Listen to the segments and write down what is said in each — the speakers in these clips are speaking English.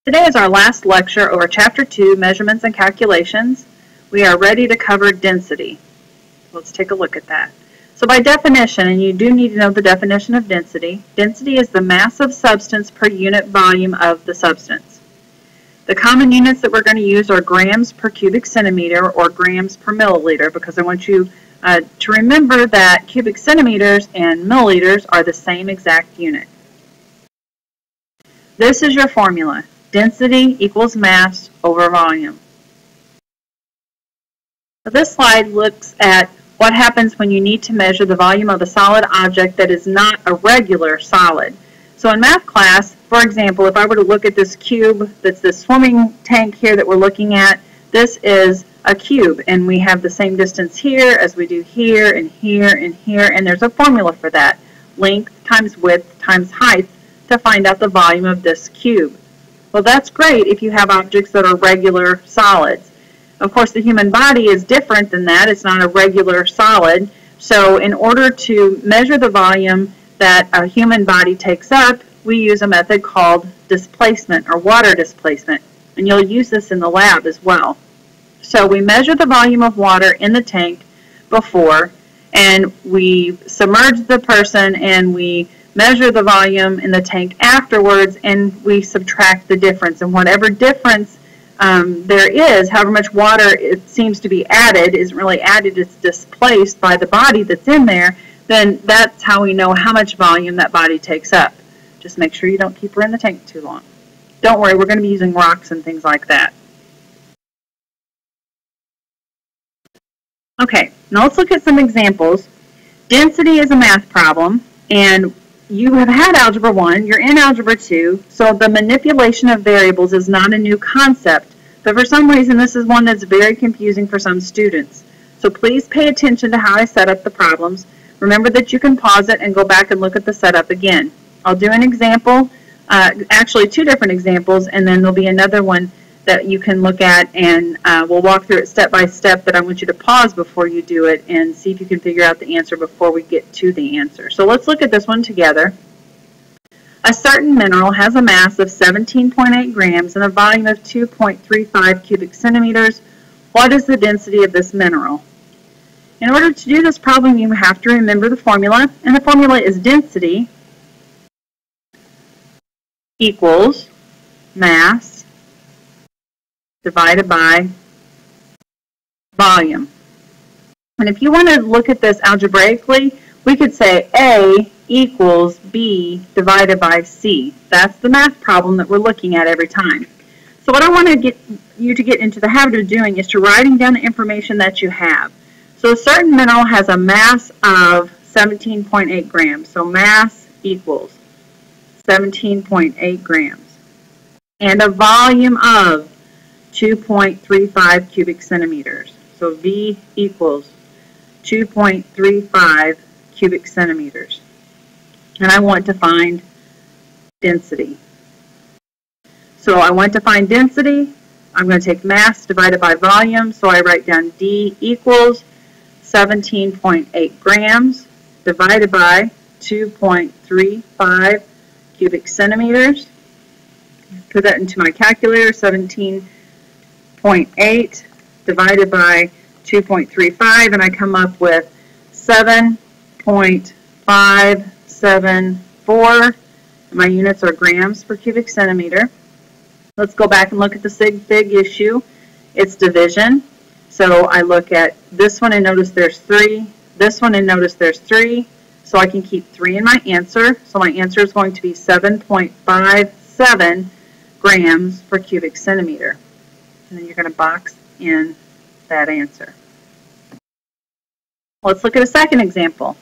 Today is our last lecture over Chapter 2, Measurements and Calculations. We are ready to cover density. Let's take a look at that. So by definition, and you do need to know the definition of density, density is the mass of substance per unit volume of the substance. The common units that we're going to use are grams per cubic centimeter or grams per milliliter, because I want you to remember that cubic centimeters and milliliters are the same exact unit. This is your formula. Density equals mass over volume. So this slide looks at what happens when you need to measure the volume of a solid object that is not a regular solid. So in math class, for example, if I were to look at this cube, that's this swimming tank here that we're looking at, this is a cube, and we have the same distance here as we do here and here and here, and there's a formula for that. Length times width times height to find out the volume of this cube. Well, that's great if you have objects that are regular solids. Of course, the human body is different than that. It's not a regular solid. So in order to measure the volume that a human body takes up, we use a method called displacement or water displacement. And you'll use this in the lab as well. So we measure the volume of water in the tank before, and we submerge the person, and we measure the volume in the tank afterwards, and we subtract the difference. And whatever difference there is, however much water it seems to be added, isn't really added, it's displaced by the body that's in there, then that's how we know how much volume that body takes up. Just make sure you don't keep her in the tank too long. Don't worry, we're going to be using rocks and things like that. Okay, now let's look at some examples. Density is a math problem, and you have had Algebra 1, you're in Algebra 2, so the manipulation of variables is not a new concept, but for some reason this is one that's very confusing for some students. So please pay attention to how I set up the problems. Remember that you can pause it and go back and look at the setup again. I'll do an example, actually two different examples, and then there'll be another one that you can look at, and we'll walk through it step by step, but I want you to pause before you do it and see if you can figure out the answer before we get to the answer. So let's look at this one together. A certain mineral has a mass of 17.8 grams and a volume of 2.35 cubic centimeters. What is the density of this mineral? In order to do this problem, you have to remember the formula, and the formula is density equals mass divided by volume. And if you want to look at this algebraically, we could say A equals B divided by C. That's the math problem that we're looking at every time. So what I want to get you to get into the habit of doing is to writing down the information that you have. So a certain mineral has a mass of 17.8 grams. So mass equals 17.8 grams. And a volume of 2.35 cubic centimeters. So V equals 2.35 cubic centimeters. And I want to find density. So I want to find density. I'm going to take mass divided by volume. So I write down D equals 17.8 grams divided by 2.35 cubic centimeters. Put that into my calculator, 17.8 divided by 2.35, and I come up with 7.574. My units are grams per cubic centimeter. Let's go back and look at the sig fig issue. It's division. So I look at this one and notice there's 3, this one and notice there's 3, so I can keep 3 in my answer. So my answer is going to be 7.57 grams per cubic centimeter. And then you're going to box in that answer. Let's look at a second example.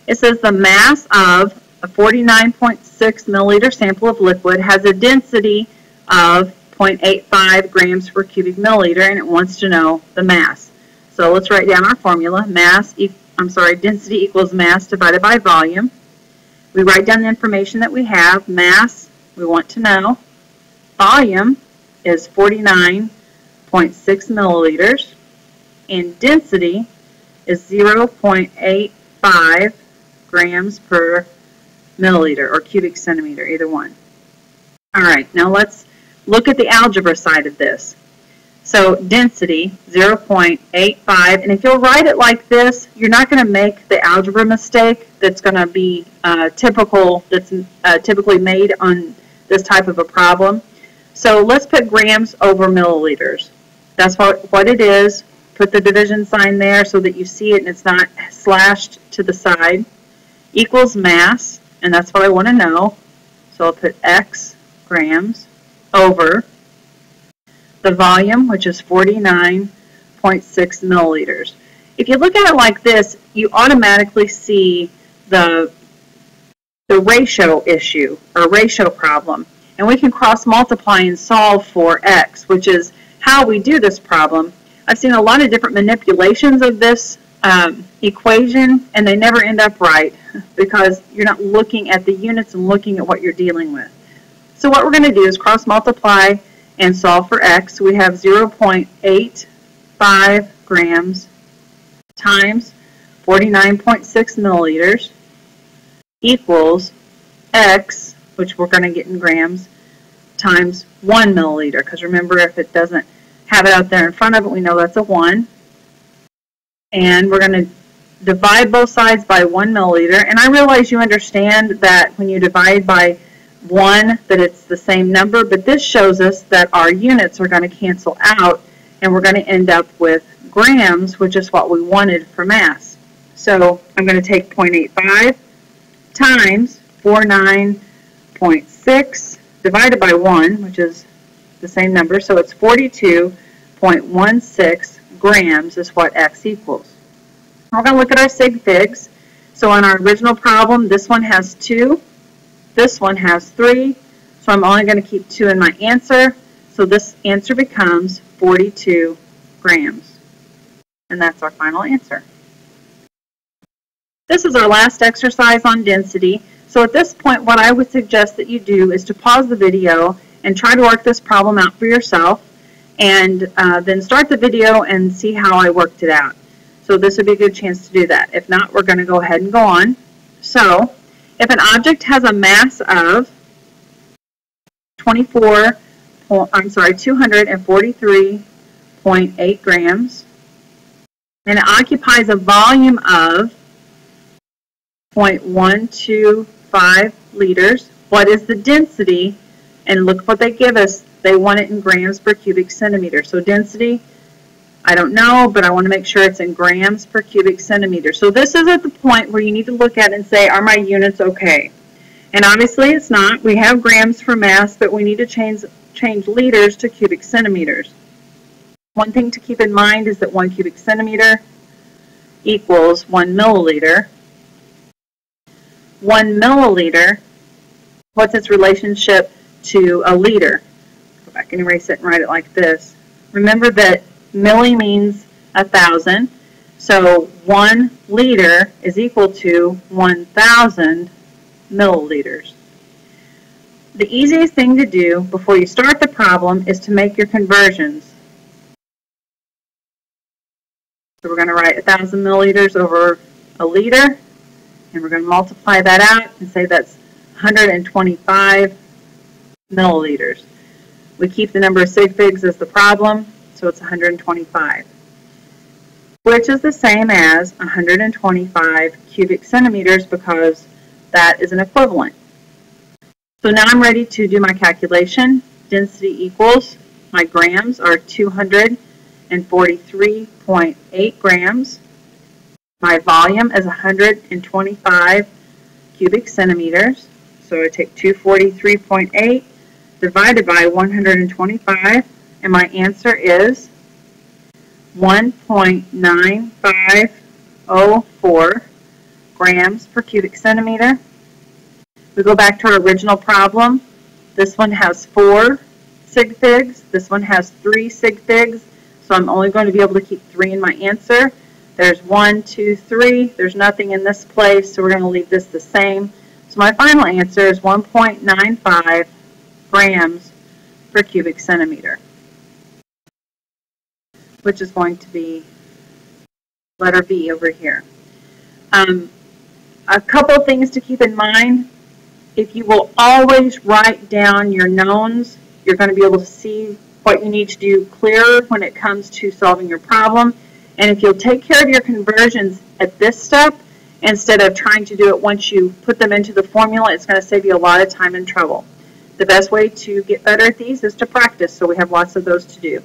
It says the mass of a 49.6 milliliter sample of liquid has a density of 0.85 grams per cubic milliliter, and it wants to know the mass. So let's write down our formula. Density equals mass divided by volume. We write down the information that we have. Mass, we want to know. Volume is 49.6 milliliters, and density is 0.85 grams per milliliter or cubic centimeter, either one. All right, now let's look at the algebra side of this. So density, 0.85, and if you'll write it like this, you're not going to make the algebra mistake that's going to be typically made on this type of a problem. So let's put grams over milliliters. That's what it is. Put the division sign there so that you see it and it's not slashed to the side. Equals mass, and that's what I want to know. So I'll put X grams over the volume, which is 49.6 milliliters. If you look at it like this, you automatically see the ratio issue or ratio problem. And we can cross multiply and solve for X, which is how we do this problem. I've seen a lot of different manipulations of this equation, and they never end up right because you're not looking at the units and looking at what you're dealing with. So what we're going to do is cross multiply and solve for X. We have 0.85 grams times 49.6 milliliters equals X, which we're going to get in grams, times 1 milliliter. Because remember, if it doesn't have it out there in front of it, we know that's a 1. And we're going to divide both sides by 1 milliliter. And I realize you understand that when you divide by 1, that it's the same number, but this shows us that our units are going to cancel out, and we're going to end up with grams, which is what we wanted for mass. So I'm going to take 0.85 times 49.6 divided by 1, which is the same number, so it's 42.16 grams is what X equals. We're going to look at our sig figs. So in our original problem, this one has 2, this one has 3, so I'm only going to keep 2 in my answer, so this answer becomes 42 grams. And that's our final answer. This is our last exercise on density. So at this point, what I would suggest that you do is to pause the video and try to work this problem out for yourself, and then start the video and see how I worked it out. So this would be a good chance to do that. If not, we're going to go ahead and go on. So if an object has a mass of 243.8 grams, and it occupies a volume of 0.125 liters, what is the density? And look what they give us. They want it in grams per cubic centimeter. So density, I don't know, but I want to make sure it's in grams per cubic centimeter. So this is at the point where you need to look at it and say, are my units okay? And obviously it's not. We have grams for mass, but we need to change liters to cubic centimeters. One thing to keep in mind is that 1 cubic centimeter equals 1 milliliter. 1 milliliter, what's its relationship to a liter? Go back and erase it and write it like this. Remember that milli means 1,000, so 1 liter is equal to 1,000 milliliters. The easiest thing to do before you start the problem is to make your conversions. So we're going to write 1,000 milliliters over a liter, and we're going to multiply that out and say that's 125 milliliters. We keep the number of sig figs as the problem, so it's 125, which is the same as 125 cubic centimeters because that is an equivalent. So now I'm ready to do my calculation. Density equals, my grams are 243.8 grams. My volume is 125 cubic centimeters. So I take 243.8 divided by 125, and my answer is 1.9504 grams per cubic centimeter. We go back to our original problem. This one has 4 sig figs. This one has 3 sig figs. So I'm only going to be able to keep 3 in my answer. There's 1, 2, 3. There's nothing in this place, so we're going to leave this the same. So my final answer is 1.95 grams per cubic centimeter, which is going to be letter B over here. A couple things to keep in mind. If you will always write down your knowns You're going to be able to see what you need to do clearer when it comes to solving your problem. And if you'll take care of your conversions at this step, instead of trying to do it once you put them into the formula, it's going to save you a lot of time and trouble. The best way to get better at these is to practice, so we have lots of those to do.